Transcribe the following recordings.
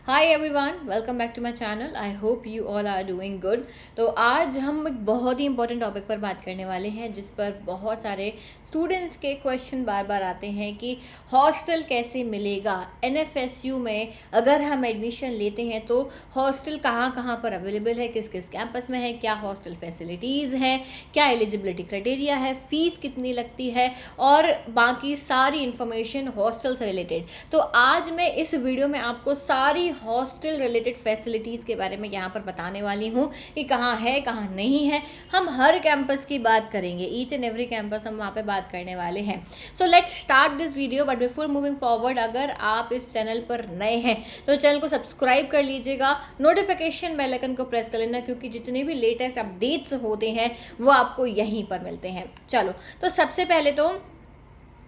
Hi everyone, welcome back to my channel. I hope you all are doing good. तो आज हम एक बहुत ही इंपॉर्टेंट टॉपिक पर बात करने वाले हैं जिस पर बहुत सारे स्टूडेंट्स के क्वेश्चन बार बार आते हैं कि हॉस्टल कैसे मिलेगा। एनएफएसयू में अगर हम एडमिशन लेते हैं तो हॉस्टल कहाँ कहाँ पर अवेलेबल है, किस किस कैंपस में है, क्या हॉस्टल फैसिलिटीज़ हैं, क्या एलिजिबिलिटी क्राइटेरिया है, फ़ीस कितनी लगती है और बाकी सारी इन्फॉर्मेशन हॉस्टल से रिलेटेड। तो आज मैं इस वीडियो में आपको सारी हॉस्टल रिलेटेड फैसिलिटीज़ के बारे में यहाँ पर बताने वाली हूँ कि कहाँ है कहाँ नहीं है। हम हर कैंपस की बात करेंगे, ईच एंड एवरी कैंपस हम वहाँ पे बात करने वाले हैं। So let's start this video, but before moving forward अगर आप इस चैनल पर नए हैं तो चैनल को सब्सक्राइब कर लीजिएगा, नोटिफिकेशन बेल आइकन को प्रेस कर लेना क्योंकि जितने भी लेटेस्ट अपडेट्स होते हैं वो आपको यहीं पर मिलते हैं। चलो, तो सबसे पहले तो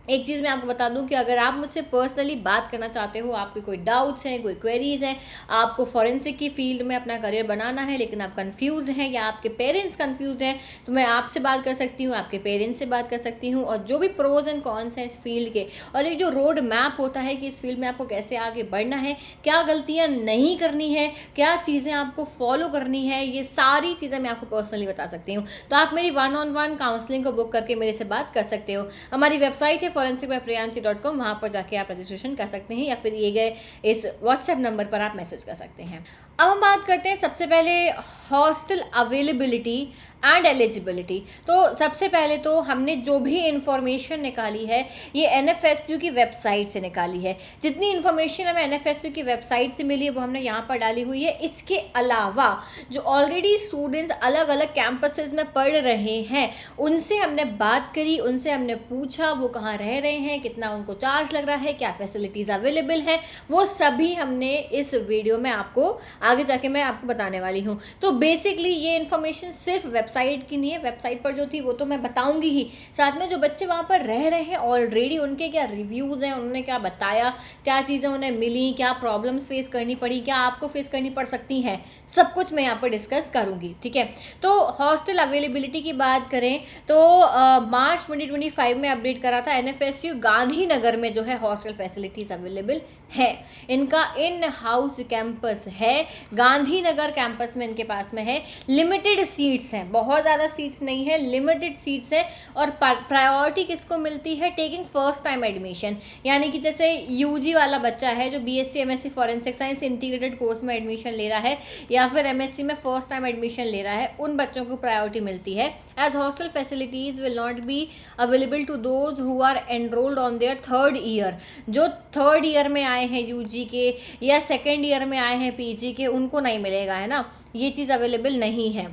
एक चीज़ मैं आपको बता दूं कि अगर आप मुझसे पर्सनली बात करना चाहते हो, आपके कोई डाउट्स हैं, कोई क्वेरीज हैं, आपको फॉरेंसिक की फील्ड में अपना करियर बनाना है लेकिन आप कंफ्यूज हैं या आपके पेरेंट्स कंफ्यूज हैं, तो मैं आपसे बात कर सकती हूँ, आपके पेरेंट्स से बात कर सकती हूँ। और जो भी प्रोज एंड कॉन्स हैं इस फील्ड के, और एक जो रोड मैप होता है कि इस फील्ड में आपको कैसे आगे बढ़ना है, क्या गलतियाँ नहीं करनी है, क्या चीज़ें आपको फॉलो करनी है, ये सारी चीज़ें मैं आपको पर्सनली बता सकती हूँ। तो आप मेरी 1-on-1 काउंसलिंग को बुक करके मेरे से बात कर सकते हो। हमारी वेबसाइट है forensic.priyanshi.com, वहाँ पर जाके आप रजिस्ट्रेशन कर सकते हैं या फिर ये गए इस व्हाट्सएप नंबर पर आप मैसेज कर सकते हैं। अब हम बात करते हैं सबसे पहले हॉस्टल अवेलेबिलिटी एंड एलिजिबिलिटी। तो सबसे पहले तो हमने जो भी इंफॉर्मेशन निकाली है ये एनएफएसयू की वेबसाइट से निकाली है। जितनी इंफॉर्मेशन हमें एनएफएसयू की वेबसाइट से मिली है वो हमने यहाँ पर डाली हुई है। इसके अलावा जो ऑलरेडी स्टूडेंट्स अलग अलग कैंपसेस में पढ़ रहे हैं उनसे हमने बात करी, उनसे हमने पूछा वो कहाँ रह रहे हैं, कितना उनको चार्ज लग रहा है, क्या फैसिलिटीज़ अवेलेबल है, वो सभी हमने इस वीडियो में आपको आगे जाके मैं आपको बताने वाली हूँ। तो बेसिकली ये इन्फॉर्मेशन सिर्फ वेबसाइट की नहीं है, वेबसाइट पर जो थी वो तो मैं बताऊंगी ही, साथ में जो बच्चे वहाँ पर रह रहे हैं ऑलरेडी उनके क्या रिव्यूज़ हैं, उन्होंने क्या बताया, क्या चीज़ें उन्हें मिली, क्या प्रॉब्लम्स फेस करनी पड़ी, क्या आपको फेस करनी पड़ सकती हैं, सब कुछ मैं यहाँ पर डिस्कस करूँगी। ठीक है, तो हॉस्टल अवेलेबिलिटी की बात करें तो मार्च 2025 में अपडेट करा था एनएफएसयू गांधीनगर में जो है हॉस्टल फैसिलिटीज़ अवेलेबल है। इनका इन हाउस कैंपस है, गांधीनगर कैंपस में इनके पास में है। लिमिटेड सीट्स हैं, बहुत ज़्यादा सीट्स नहीं है, लिमिटेड सीट्स हैं। और प्रायोरिटी किसको मिलती है? टेकिंग फर्स्ट टाइम एडमिशन, यानी कि जैसे यूजी वाला बच्चा है जो BSc MSc forensic science integrated course में एडमिशन ले रहा है या फिर एमएससी में फर्स्ट टाइम एडमिशन ले रहा है, उन बच्चों को प्रायोरिटी मिलती है। As hostel facilities will not be available to those who are enrolled on their third year. जो थर्ड ईयर में आए हैं यूजी के या सेकेंड ईयर में आए हैं पीजी के, उनको नहीं मिलेगा, है ना, ये चीज़ अवेलेबल नहीं है।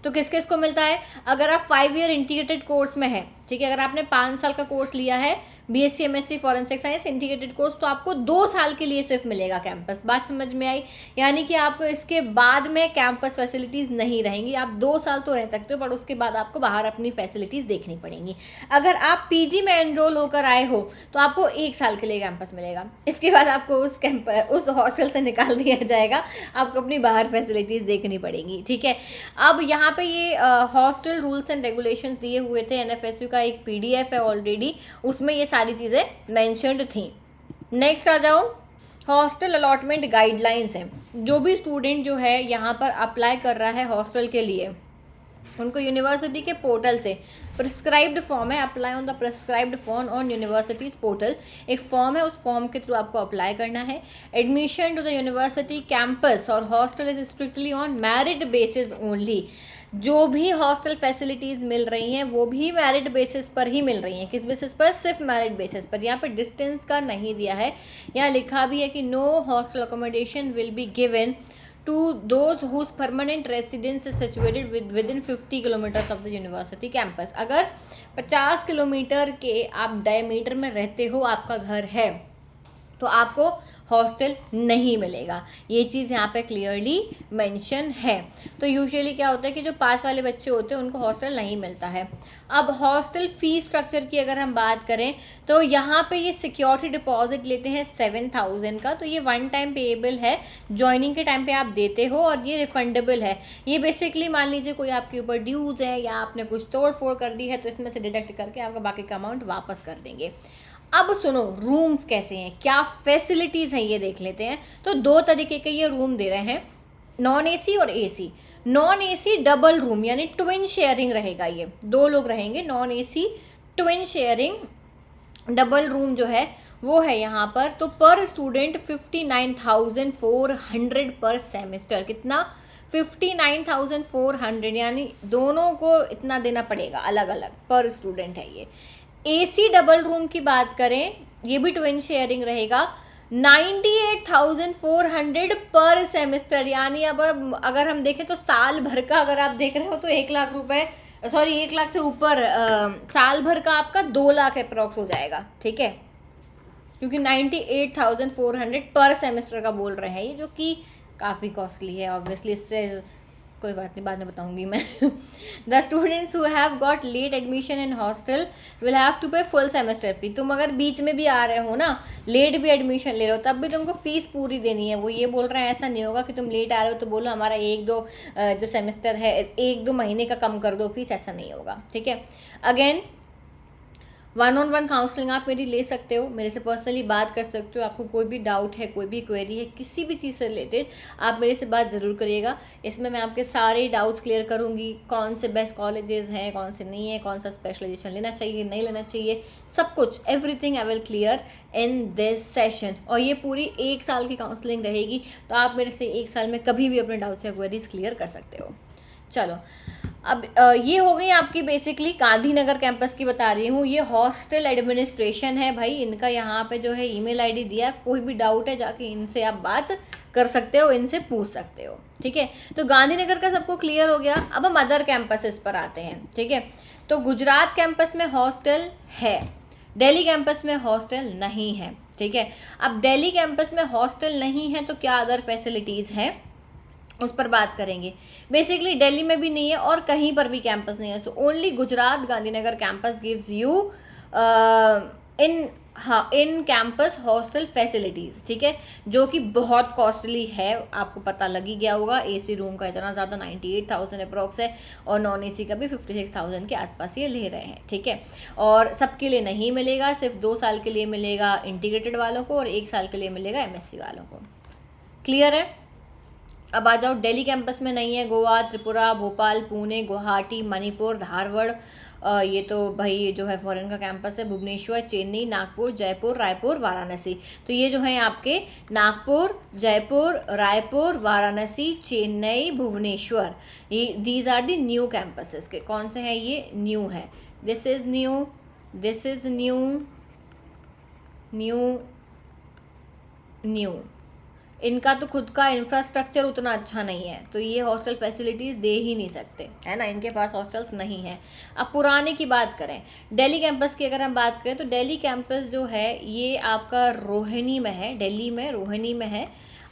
तो किस किस को मिलता है? अगर आप 5 ईयर इंटीग्रेटेड कोर्स में है, ठीक है, अगर आपने 5 साल का कोर्स लिया है BSc MSc forensic science integrated course, तो आपको 2 साल के लिए सिर्फ मिलेगा कैंपस। बात समझ में आई? यानी कि आपको इसके बाद में कैंपस फैसिलिटीज़ नहीं रहेंगी। आप 2 साल तो रह सकते हो पर उसके बाद आपको बाहर अपनी फैसिलिटीज़ देखनी पड़ेंगी। अगर आप पीजी में एनरोल होकर आए हो तो आपको 1 साल के लिए कैंपस मिलेगा, इसके बाद आपको उस हॉस्टल से निकाल दिया जाएगा, आपको अपनी बाहर फैसिलिटीज़ देखनी पड़ेंगी। ठीक है, अब यहाँ पे ये हॉस्टल रूल्स एंड रेगुलेशंस दिए हुए थे, एनएफएसयू का एक पीडीएफ है ऑलरेडी, उसमें ये सारी चीज़ें मेंशन्ड थी। नेक्स्ट आ जाओ, हॉस्टल अलॉटमेंट गाइडलाइंस हैं। जो भी स्टूडेंट जो है यहाँ पर अप्लाई कर रहा है हॉस्टल के लिए, उनको यूनिवर्सिटी के पोर्टल से प्रिस्क्राइब्ड फॉर्म है, apply on the prescribed form on university's portal, एक फॉर्म है, उस फॉर्म के थ्रू आपको अप्लाई करना है। Admission to the university campus और hostel is strictly on merit basis only. जो भी हॉस्टल फैसिलिटीज़ मिल रही हैं वो भी मेरिट बेसिस पर ही मिल रही हैं। किस बेसिस पर? सिर्फ मेरिट बेसिस पर। यहाँ पर डिस्टेंस का नहीं दिया है, यहाँ लिखा भी है कि no hostel accommodation will be given to those whose permanent residence is situated within 50 kilometers of the university campus। अगर 50 किलोमीटर के आप डायमीटर में रहते हो, आपका घर है, तो आपको हॉस्टल नहीं मिलेगा। ये चीज़ यहाँ पे क्लियरली मेंशन है। तो यूजुअली क्या होता है कि जो पास वाले बच्चे होते हैं उनको हॉस्टल नहीं मिलता है। अब हॉस्टल फी स्ट्रक्चर की अगर हम बात करें तो यहाँ पे ये सिक्योरिटी डिपॉजिट लेते हैं 7,000 का। तो ये 1 टाइम पेएबल है, ज्वाइनिंग के टाइम पे आप देते हो और ये रिफंडेबल है। ये बेसिकली मान लीजिए कोई आपके ऊपर ड्यूज़ है या आपने कुछ तोड़ फोड़ कर दी है तो इसमें से डिडक्ट करके आपका बाकी का अमाउंट वापस कर देंगे। अब सुनो रूम्स कैसे हैं, क्या फैसिलिटीज़ हैं ये देख लेते हैं। तो 2 तरीके के ये रूम दे रहे हैं, नॉन एसी और AC. Non AC double room यानी ट्विन शेयरिंग रहेगा, ये 2 लोग रहेंगे। Non AC twin sharing double room जो है वो है यहाँ पर। तो पर स्टूडेंट 59,400 पर सेमेस्टर। कितना? 59,400, यानी दोनों को इतना देना पड़ेगा अलग अलग, पर स्टूडेंट है ये। एसी डबल रूम की बात करें, ये भी ट्विन शेयरिंग रहेगा, 98,400 पर सेमेस्टर। यानी अब अगर हम देखें तो साल भर का अगर आप देख रहे हो तो 1 लाख रुपए, सॉरी 1 लाख से ऊपर, साल भर का आपका 2 लाख अप्रॉक्स हो जाएगा, ठीक है, क्योंकि 98,400 पर सेमेस्टर का बोल रहे हैं ये, जो कि काफ़ी कॉस्टली है ऑब्वियसली। इससे कोई बात नहीं, बाद में बताऊंगी मैं। The students who have got late admission in hostel will have to pay full semester fee. तुम अगर बीच में भी आ रहे हो ना, लेट भी एडमिशन ले रहे हो, तब भी तुमको फीस पूरी देनी है। वो ये बोल रहे हैं ऐसा नहीं होगा कि तुम लेट आ रहे हो तो बोलो हमारा 1-2 जो सेमेस्टर है 1-2 महीने का कम कर दो फीस, ऐसा नहीं होगा, ठीक है। अगेन 1-on-1 काउंसलिंग आप मेरी ले सकते हो, मेरे से पर्सनली बात कर सकते हो। आपको कोई भी डाउट है, कोई भी क्वेरी है किसी भी चीज़ से रिलेटेड, आप मेरे से बात ज़रूर करिएगा। इसमें मैं आपके सारे डाउट्स क्लियर करूँगी, कौन से बेस्ट कॉलेजेस हैं, कौन से नहीं है, कौन सा स्पेशलाइजेशन लेना चाहिए, नहीं लेना चाहिए, सब कुछ, everything I will clear in this session. और ये पूरी 1 साल की काउंसलिंग रहेगी, तो आप मेरे से 1 साल में कभी भी अपने डाउट्स या क्वेरीज क्लियर कर सकते हो। चलो, अब ये हो गई आपकी बेसिकली गांधीनगर कैंपस की बता रही हूँ। ये हॉस्टल एडमिनिस्ट्रेशन है भाई, इनका यहाँ पे जो है ईमेल आईडी दिया। कोई भी डाउट है जाके इनसे आप बात कर सकते हो, इनसे पूछ सकते हो, ठीक है। तो गांधीनगर का सबको क्लियर हो गया। अब हम अदर कैंपसेस पर आते हैं, ठीक है। तो गुजरात कैंपस में हॉस्टल है, दिल्ली कैंपस में हॉस्टल नहीं है, ठीक है। अब दिल्ली कैंपस में हॉस्टल नहीं है तो क्या अदर फैसिलिटीज़ हैं उस पर बात करेंगे। बेसिकली दिल्ली में भी नहीं है और कहीं पर भी कैंपस नहीं है। So only Gujarat Gandhinagar campus gives you in campus hostel facilities, ठीक है, जो कि बहुत कॉस्टली है। आपको पता लग ही गया होगा, एसी रूम का इतना ज़्यादा 98,000 अप्रॉक्स है और नॉन एसी का भी 56,000 के आसपास ये ले रहे हैं, ठीक है। और सबके लिए नहीं मिलेगा, सिर्फ 2 साल के लिए मिलेगा इंटीग्रेटेड वालों को और 1 साल के लिए मिलेगा एमएससी वालों को। क्लियर है? अब आ जाओ, दिल्ली कैंपस में नहीं है गोवा, त्रिपुरा, भोपाल, पुणे, गुवाहाटी, मणिपुर, धारवाड़, ये तो भाई जो है फॉरेन का कैंपस है, भुवनेश्वर, चेन्नई, नागपुर, जयपुर, रायपुर, वाराणसी। तो ये जो है आपके नागपुर, जयपुर, रायपुर, वाराणसी, चेन्नई, भुवनेश्वर, ये these are the new campuses के। कौन से हैं ये? न्यू है। This is new, this is new, new, new. इनका तो खुद का इंफ्रास्ट्रक्चर उतना अच्छा नहीं है, तो ये हॉस्टल फैसिलिटीज़ दे ही नहीं सकते, है ना, इनके पास हॉस्टल्स नहीं है। अब पुराने की बात करें, दिल्ली कैंपस की अगर हम बात करें तो दिल्ली कैंपस जो है ये आपका रोहिणी में है, दिल्ली में रोहिणी में है।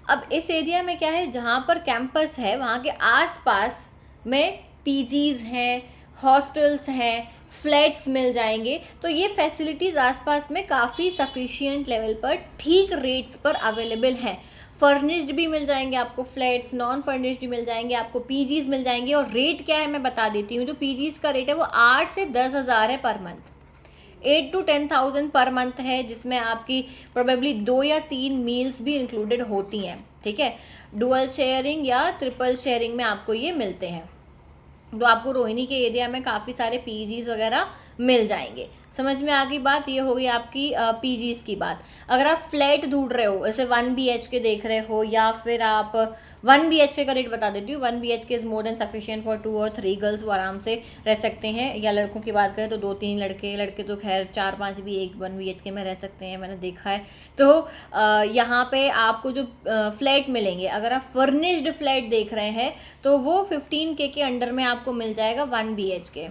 अब इस एरिया में क्या है, जहाँ पर कैंपस है वहाँ के आसपास में पीजीज़ हैं, हॉस्टल्स हैं, फ्लैट्स मिल जाएंगे। तो ये फैसिलिटीज़ आसपास में काफ़ी सफिशिएंट लेवल पर ठीक रेट्स पर अवेलेबल हैं। फर्निश्ड भी मिल जाएंगे आपको फ्लैट्स, नॉन फर्निश्ड भी मिल जाएंगे आपको, पीजीज़ मिल जाएंगे। और रेट क्या है मैं बता देती हूँ, जो पीजीज़ का रेट है वो 8 से 10 हज़ार है per month, 8 to 10,000 per month है, जिसमें आपकी प्रोबेबली 2 या 3 मील्स भी इंक्लूडेड होती हैं, ठीक है। डुअल शेयरिंग या ट्रिपल शेयरिंग में आपको ये मिलते हैं। तो आपको रोहिणी के एरिया में काफ़ी सारे पीजीज़ वगैरह मिल जाएंगे। समझ में आ गई बात? ये हो गई आपकी पीजीज़ की बात। अगर आप फ्लैट ढूंढ रहे हो, जैसे 1 BHK देख रहे हो, या फिर आप 1 BHK का रेट बता देती हूँ, 1 BHK is more than sufficient for 2 और 3 गर्ल्स, वो आराम से रह सकते हैं। या लड़कों की बात करें तो 2-3 लड़के तो खैर 4-5 भी एक 1 BHK में रह सकते हैं, मैंने देखा है। तो यहाँ पे आपको जो फ्लैट मिलेंगे, अगर आप फर्निश्ड फ्लैट देख रहे हैं तो वो 15K के अंडर में आपको मिल जाएगा 1 BHK।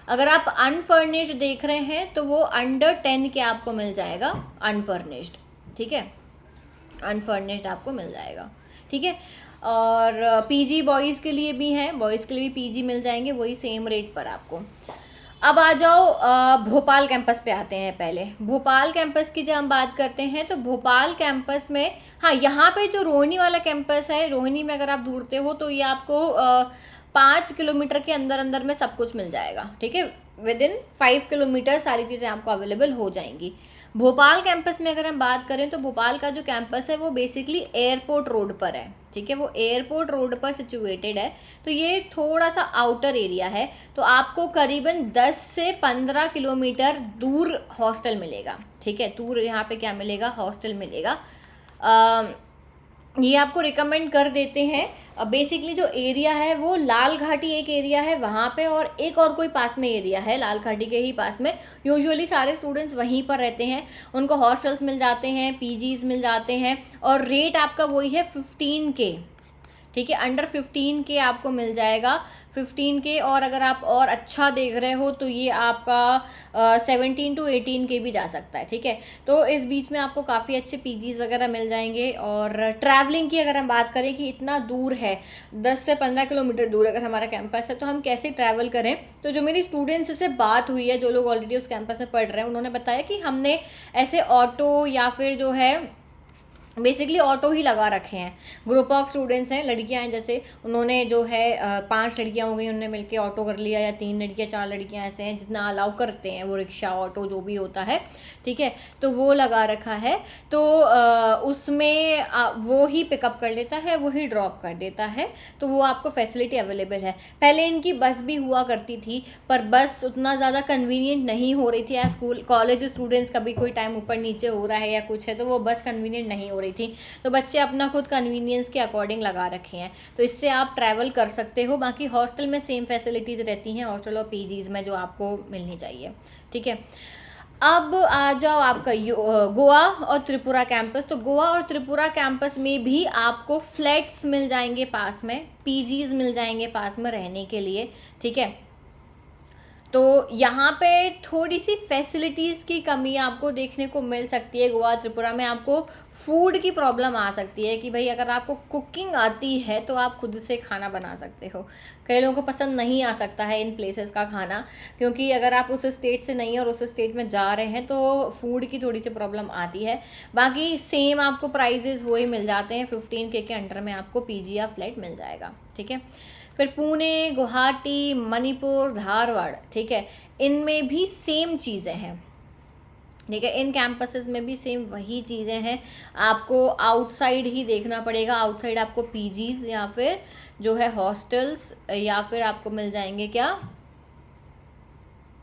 अगर आप अनफर्निश्ड देख रहे हैं तो वो अंडर 10 के आपको मिल जाएगा अनफर्निश्ड, ठीक है, अनफर्निश्ड आपको मिल जाएगा, ठीक है। और पीजी बॉयज़ के लिए भी हैं, बॉयज़ के लिए भी पीजी मिल जाएंगे वही सेम रेट पर आपको। अब आ जाओ भोपाल कैंपस पे आते हैं। पहले भोपाल कैंपस की जब हम बात करते हैं तो भोपाल कैंपस में, हाँ, यहाँ पे जो रोहिणी वाला कैंपस है, रोहिणी में अगर आप ढूंढते हो तो ये आपको 5 किलोमीटर के अंदर अंदर में सब कुछ मिल जाएगा, ठीक है। विद इन 5 किलोमीटर सारी चीज़ें आपको अवेलेबल हो जाएंगी। भोपाल कैंपस में अगर हम बात करें तो भोपाल का जो कैंपस है वो बेसिकली एयरपोर्ट रोड पर है, ठीक है, वो एयरपोर्ट रोड पर सिचुएटेड है। तो ये थोड़ा सा आउटर एरिया है, तो आपको करीबन 10 से 15 किलोमीटर दूर हॉस्टल मिलेगा, ठीक है, दूर यहाँ पे क्या मिलेगा, हॉस्टल मिलेगा। ये आपको रिकमेंड कर देते हैं। बेसिकली जो एरिया है वो लाल घाटी एक एरिया है वहाँ पे, और एक और कोई पास में एरिया है लाल घाटी के ही पास में। यूजुअली सारे स्टूडेंट्स वहीं पर रहते हैं, उनको हॉस्टल्स मिल जाते हैं, पीजीज मिल जाते हैं, और रेट आपका वही है 15K, ठीक है, अंडर 15K आपको मिल जाएगा, 15K। और अगर आप और अच्छा देख रहे हो तो ये आपका 17 to 18K भी जा सकता है, ठीक है। तो इस बीच में आपको काफ़ी अच्छे पीजीज वगैरह मिल जाएंगे। और ट्रैवलिंग की अगर हम बात करें कि इतना दूर है, 10 से 15 किलोमीटर दूर अगर हमारा कैंपस है, तो हम कैसे ट्रैवल करें। तो जो मेरी स्टूडेंट्स से बात हुई है, जो लोग ऑलरेडी उस कैंपस में पढ़ रहे हैं, उन्होंने बताया कि हमने ऐसे ऑटो या फिर जो है बेसिकली ऑटो ही लगा रखे हैं। ग्रुप ऑफ स्टूडेंट्स हैं, लड़कियां हैं, जैसे उन्होंने जो है 5 लड़कियां हो गई, उन्होंने मिलके ऑटो कर लिया, या 3 लड़कियां 4 लड़कियां ऐसे हैं जितना अलाउ करते हैं वो, रिक्शा ऑटो जो भी होता है, ठीक है, तो वो लगा रखा है। तो उसमें वो ही पिकअप कर लेता है, वो ही ड्रॉप कर देता है, तो वो आपको फैसिलिटी अवेलेबल है। पहले इनकी बस भी हुआ करती थी, पर बस उतना ज़्यादा कन्वीनियंट नहीं हो रही थी। या स्कूल कॉलेज स्टूडेंट्स का भी कोई टाइम ऊपर नीचे हो रहा है या कुछ है, तो वो बस कन्वीनियंट नहीं हो रही थी, तो बच्चे अपना खुद कन्वीनियंस के अकॉर्डिंग लगा रखे हैं, तो इससे आप ट्रैवल कर सकते हो। बाकी हॉस्टल में सेम फैसिलिटीज़ रहती हैं हॉस्टल और पीजीज में जो आपको मिलनी चाहिए, ठीक है। अब आ जाओ आपका गोवा और त्रिपुरा कैंपस। तो गोवा और त्रिपुरा कैंपस में भी आपको फ्लैट्स मिल जाएंगे पास में, पीजीज मिल जाएंगे पास में रहने के लिए, ठीक है। तो यहाँ पे थोड़ी सी फैसिलिटीज़ की कमी आपको देखने को मिल सकती है। गोवा त्रिपुरा में आपको फूड की प्रॉब्लम आ सकती है कि भाई अगर आपको कुकिंग आती है तो आप खुद से खाना बना सकते हो। कई लोगों को पसंद नहीं आ सकता है इन प्लेसेस का खाना, क्योंकि अगर आप उस स्टेट से नहीं और उस स्टेट में जा रहे हैं तो फूड की थोड़ी सी प्रॉब्लम आती है। बाकी सेम आपको प्राइजेज़ वही मिल जाते हैं, 15K के अंडर में आपको पीजी या फ्लैट मिल जाएगा, ठीक है। फिर पुणे, गुवाहाटी, मणिपुर, धारवाड़, ठीक है, इनमें भी सेम चीज़ें हैं, ठीक है, इन कैंपसेस में भी सेम वही चीज़ें हैं। आपको आउटसाइड ही देखना पड़ेगा, आउटसाइड आपको पीजीज या फिर जो है हॉस्टल्स या फिर आपको मिल जाएंगे क्या,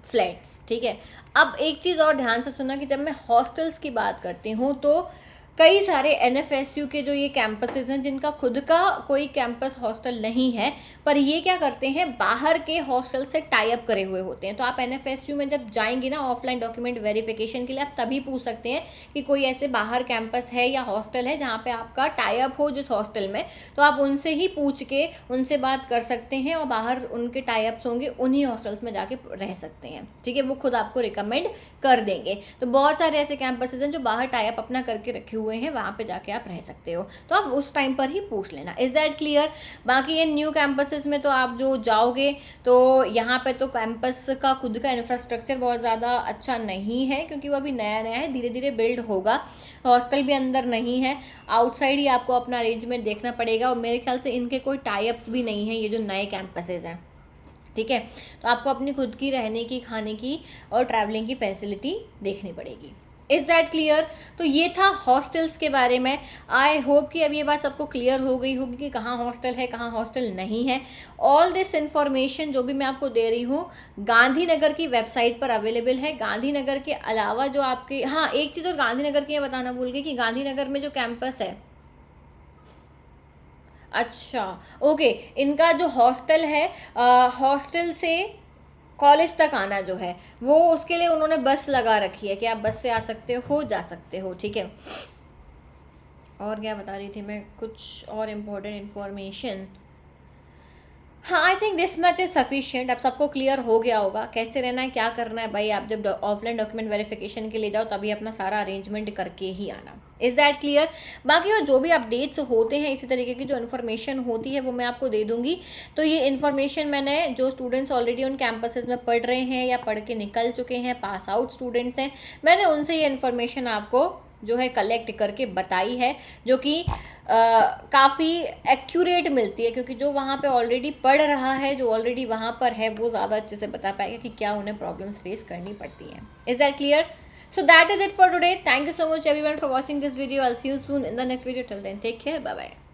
फ्लैट्स, ठीक है। अब एक चीज़ और ध्यान से सुनना कि जब मैं हॉस्टल्स की बात करती हूँ तो कई सारे एनएफएसयू के जो ये कैंपसेस हैं जिनका खुद का कोई कैंपस हॉस्टल नहीं है, पर ये क्या करते हैं, बाहर के हॉस्टल से टाई अप करे हुए होते हैं। तो आप एनएफएसयू में जब जाएंगे ना ऑफलाइन डॉक्यूमेंट वेरिफिकेशन के लिए, आप तभी पूछ सकते हैं कि कोई ऐसे बाहर कैंपस है या हॉस्टल है जहाँ पे आपका टाई अप हो जिस हॉस्टल में, तो आप उनसे ही पूछ के उनसे बात कर सकते हैं और बाहर उनके टाई अप्स होंगे, उन्हीं हॉस्टल्स में जाके रह सकते हैं, ठीक है, वो खुद आपको रिकमेंड कर देंगे। तो बहुत सारे ऐसे कैंपसेस हैं जो बाहर टाई अप अपना करके रखे हुए हैं, वहाँ पे जाके आप रह सकते हो, तो आप उस टाइम पर ही पूछ लेना। Is that clear. बाकी ये न्यू कैंपसेस में तो आप जो जाओगे तो यहाँ पे तो कैंपस का खुद का इंफ्रास्ट्रक्चर बहुत ज़्यादा अच्छा नहीं है, क्योंकि वो अभी नया नया है, धीरे धीरे बिल्ड होगा। हॉस्टल भी अंदर नहीं है, आउटसाइड ही आपको अपना अरेंजमेंट देखना पड़ेगा, और मेरे ख्याल से इनके कोई टाई अप्स भी नहीं है ये जो नए कैंपसेस हैं, ठीक है। तो आपको अपनी खुद की रहने की, खाने की और ट्रैवलिंग की फैसिलिटी देखनी पड़ेगी। Is that clear. तो ये था हॉस्टल्स के बारे में। आई होप कि अब ये बात सबको क्लियर हो गई होगी कि कहाँ हॉस्टल है, कहाँ हॉस्टल नहीं है। ऑल दिस इन्फॉर्मेशन जो भी मैं आपको दे रही हूँ गांधीनगर की वेबसाइट पर अवेलेबल है। गांधीनगर के अलावा जो आपके, हाँ एक चीज़ और गांधीनगर की मैं बताना भूल गई कि गांधीनगर में जो कैंपस है, अच्छा ओके, इनका जो हॉस्टल है, हॉस्टल से कॉलेज तक आना जो है वो, उसके लिए उन्होंने बस लगा रखी है कि आप बस से आ सकते हो, जा सकते हो, ठीक है। और क्या बता रही थी मैं, कुछ और इम्पोर्टेंट इन्फॉर्मेशन, हाँ I think this much is sufficient. अब सबको क्लियर हो गया होगा कैसे रहना है, क्या करना है। भाई आप जब ऑफलाइन डॉक्यूमेंट वेरिफिकेशन के लिए जाओ तभी अपना सारा अरेंजमेंट करके ही आना। Is that clear. बाकी और जो भी अपडेट्स होते हैं इसी तरीके की जो इन्फॉर्मेशन होती है वो मैं आपको दे दूंगी। तो ये इन्फॉर्मेशन मैंने, जो स्टूडेंट्स ऑलरेडी उन कैंपसेस में पढ़ रहे हैं या पढ़ के निकल चुके हैं, पास आउट स्टूडेंट्स हैं, मैंने उनसे ये इन्फॉर्मेशन आपको जो है कलेक्ट करके बताई है, जो कि काफ़ी एक्यूरेट मिलती है, क्योंकि जो वहाँ पे ऑलरेडी पढ़ रहा है, जो ऑलरेडी वहाँ पर है, वो ज़्यादा अच्छे से बता पाएगा कि क्या उन्हें प्रॉब्लम्स फेस करनी पड़ती हैं। Is that clear. So that is it for today. Thank you so much everyone for watching this video. I'll see you soon in the next video. Till then, take care. Bye bye.